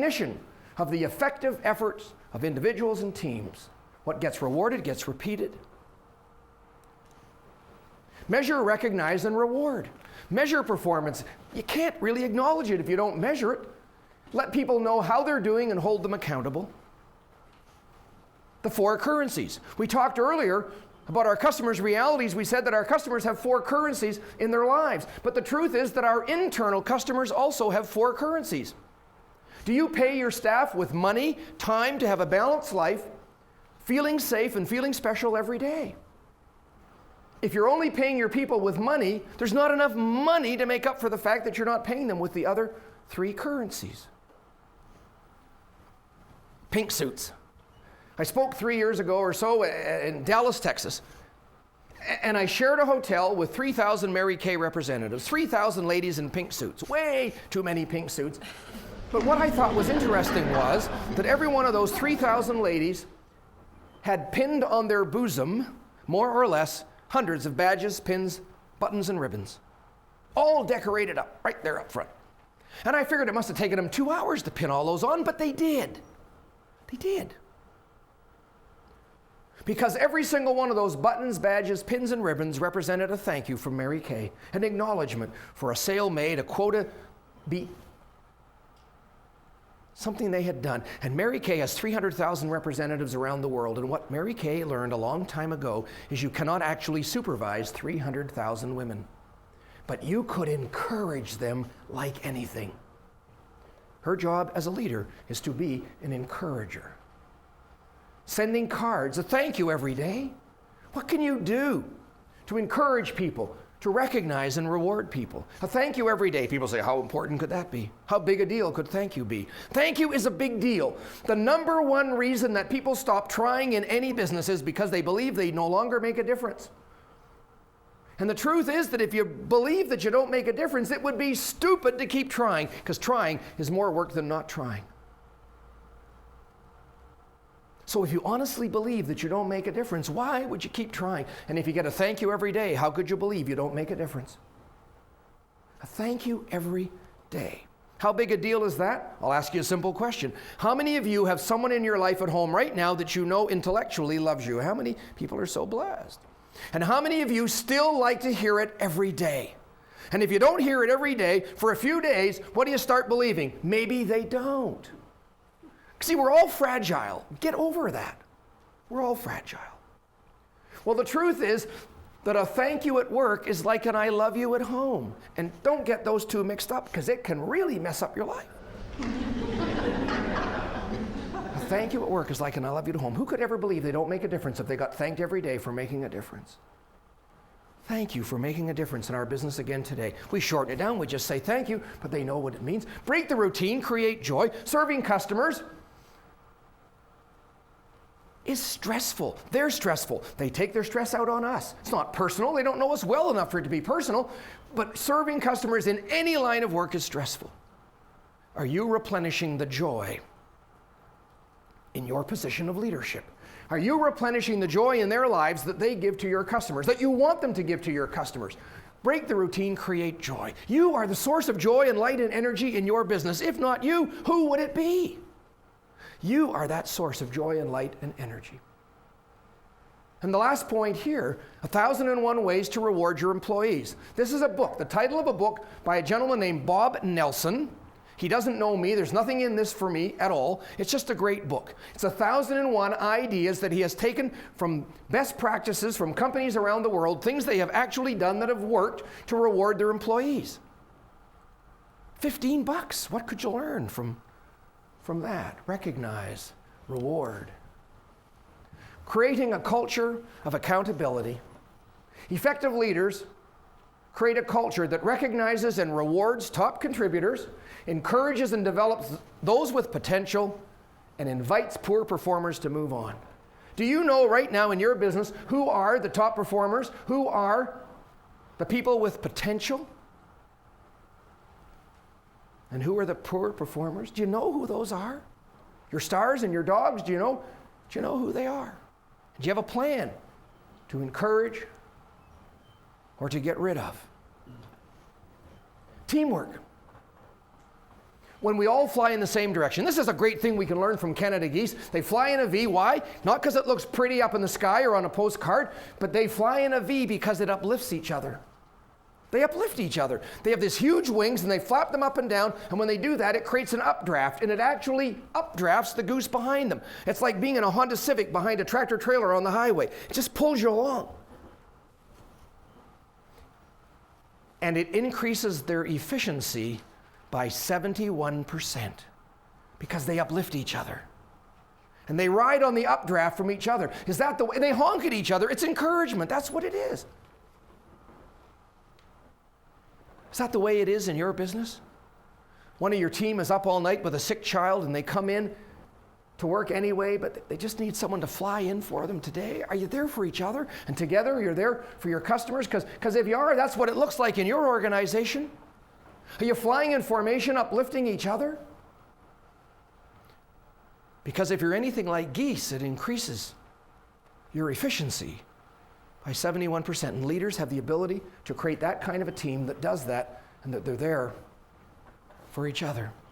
Definition of the effective efforts of individuals and teams. What gets rewarded gets repeated. Measure, recognize, and reward. Measure performance. You can't really acknowledge it if you don't measure it. Let people know how they're doing and hold them accountable. The 4 currencies. We talked earlier about our customers' realities. We said that our customers have 4 currencies in their lives. But the truth is that our internal customers also have 4 currencies. Do you pay your staff with money, time to have a balanced life, feeling safe and feeling special every day? If you're only paying your people with money, there's not enough money to make up for the fact that you're not paying them with the other 3 currencies. Pink suits. I spoke 3 years ago or so in Dallas, Texas, and I shared a hotel with 3,000 Mary Kay representatives, 3,000 ladies in pink suits, way too many pink suits. But what I thought was interesting was that every one of those 3,000 ladies had pinned on their bosom, more or less, hundreds of badges, pins, buttons, and ribbons, all decorated up right there up front. And I figured it must have taken them 2 hours to pin all those on, but they did. They did. Because every single one of those buttons, badges, pins, and ribbons represented a thank you from Mary Kay, an acknowledgement for a sale made, a quota beat, something they had done. And Mary Kay has 300,000 representatives around the world, and what Mary Kay learned a long time ago is you cannot actually supervise 300,000 women, but you could encourage them like anything. Her job as a leader is to be an encourager. Sending cards, a thank you every day. What can you do to encourage people, to recognize and reward people? A thank you every day. People say, how important could that be? How big a deal could thank you be? Thank you is a big deal. The number one reason that people stop trying in any business is because they believe they no longer make a difference. And the truth is that if you believe that you don't make a difference, it would be stupid to keep trying, because trying is more work than not trying. So if you honestly believe that you don't make a difference, why would you keep trying? And if you get a thank you every day, how could you believe you don't make a difference? A thank you every day. How big a deal is that? I'll ask you a simple question. How many of you have someone in your life at home right now that you know intellectually loves you? How many people are so blessed? And how many of you still like to hear it every day? And if you don't hear it every day, for a few days, what do you start believing? Maybe they don't. See, we're all fragile. Get over that. We're all fragile. Well, the truth is that a thank you at work is like an I love you at home. And don't get those two mixed up, because it can really mess up your life. A thank you at work is like an I love you at home. Who could ever believe they don't make a difference if they got thanked every day for making a difference? Thank you for making a difference in our business again today. We shorten it down. We just say thank you, but they know what it means. Break the routine, create joy. Serving customers is stressful. They're stressful. They take their stress out on us. It's not personal. They don't know us well enough for it to be personal, but serving customers in any line of work is stressful. Are you replenishing the joy in your position of leadership? Are you replenishing the joy in their lives that they give to your customers, that you want them to give to your customers? Break the routine, create joy. You are the source of joy and light and energy in your business. If not you, who would it be? You are that source of joy and light and energy. And the last point here, 1,001 Ways to Reward Your Employees. This is a book, the title of a book by a gentleman named Bob Nelson. He doesn't know me. There's nothing in this for me at all. It's just a great book. It's 1,001 ideas that he has taken from best practices from companies around the world, things they have actually done that have worked to reward their employees. $15. What could you learn from that? Recognize, reward. Creating a culture of accountability. Effective leaders create a culture that recognizes and rewards top contributors, encourages and develops those with potential, and invites poor performers to move on. Do you know right now in your business who are the top performers? Who are the people with potential? And who are the poor performers? Do you know who those are? Your stars and your dogs, do you know who they are? Do you have a plan to encourage or to get rid of? Teamwork. when we all fly in the same direction. This is a great thing we can learn from Canada geese. They fly in a V. Why? Not because it looks pretty up in the sky or on a postcard, but they fly in a V because it uplifts each other. They uplift each other. They have these huge wings and they flap them up and down, and when they do that, it creates an updraft, and it actually updrafts the goose behind them. It's like being in a Honda Civic behind a tractor trailer on the highway. It just pulls you along. And it increases their efficiency by 71% because they uplift each other. And they ride on the updraft from each other. Is that the way? They honk at each other. It's encouragement. That's what it is. Is that the way it is in your business? One of your team is up all night with a sick child and they come in to work anyway, but they just need someone to fly in for them today. Are you there for each other? And together you're there for your customers? Because if you are, that's what it looks like in your organization. Are you flying in formation, uplifting each other? Because if you're anything like geese, it increases your efficiency by 71%. And leaders have the ability to create that kind of a team that does that and that they're there for each other.